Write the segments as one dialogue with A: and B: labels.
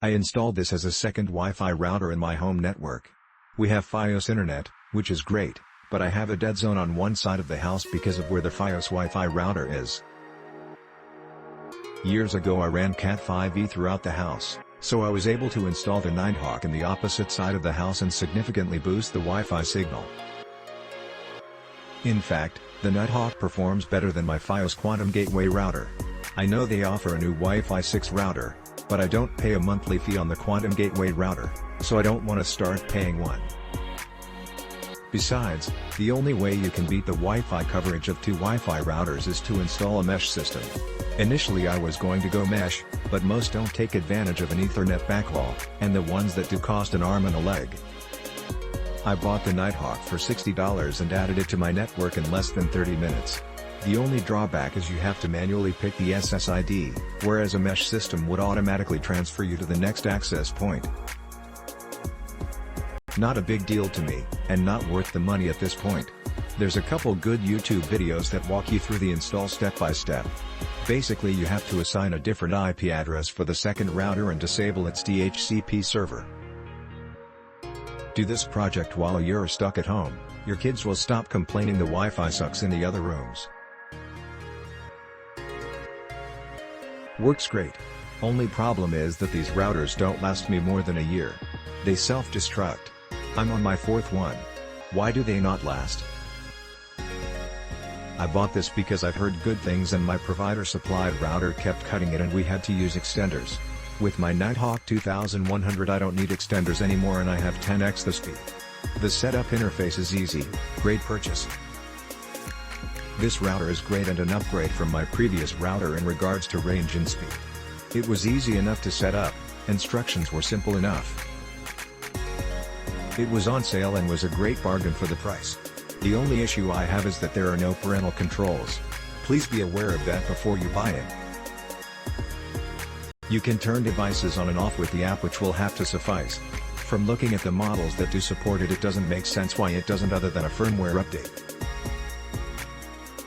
A: I installed this as a second Wi-Fi router in my home network. We have Fios internet, which is great, but I have a dead zone on one side of the house because of where the Fios Wi-Fi router is. Years ago I ran Cat 5e throughout the house, so I was able to install the Nighthawk in the opposite side of the house and significantly boost the Wi-Fi signal. In fact, the Nighthawk performs better than my Fios Quantum Gateway router. I know they offer a new Wi-Fi 6 router, but I don't pay a monthly fee on the Quantum Gateway router, so I don't want to start paying one. Besides, the only way you can beat the Wi-Fi coverage of two Wi-Fi routers is to install a mesh system. Initially I was going to go mesh, but most don't take advantage of an Ethernet backhaul, and the ones that do cost an arm and a leg. I bought the Nighthawk for $60 and added it to my network in less than 30 minutes. The only drawback is you have to manually pick the SSID, whereas a mesh system would automatically transfer you to the next access point. Not a big deal to me, and not worth the money at this point. There's a couple good YouTube videos that walk you through the install step by step. Basically you have to assign a different IP address for the second router and disable its DHCP server. Do this project while you're stuck at home, your kids will stop complaining the Wi-Fi sucks in the other rooms. Works great. Only problem is that these routers don't last me more than a year. They self-destruct. I'm on my fourth one. Why do they not last? I bought this because I've heard good things and my provider supplied router kept cutting it and we had to use extenders. With my Nighthawk 2100 I don't need extenders anymore and I have 10x the speed. The setup interface is easy, great purchase. This router is great and an upgrade from my previous router in regards to range and speed. It was easy enough to set up, instructions were simple enough. It was on sale and was a great bargain for the price. The only issue I have is that there are no parental controls. Please be aware of that before you buy it. You can turn devices on and off with the app, which will have to suffice. From looking at the models that do support it, it doesn't make sense why it doesn't other than a firmware update.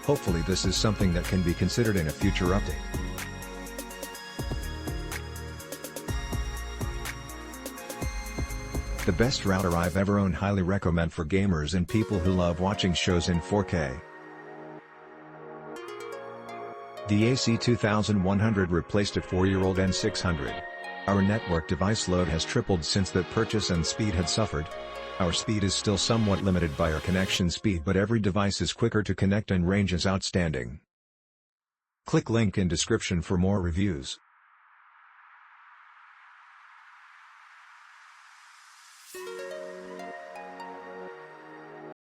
A: Hopefully this is something that can be considered in a future update. The best router I've ever owned, highly recommend for gamers and people who love watching shows in 4K. The AC2100 replaced a 4-year-old N600. Our network device load has tripled since that purchase and speed had suffered. Our speed is still somewhat limited by our connection speed, but every device is quicker to connect and range is outstanding. Click link in description for more reviews.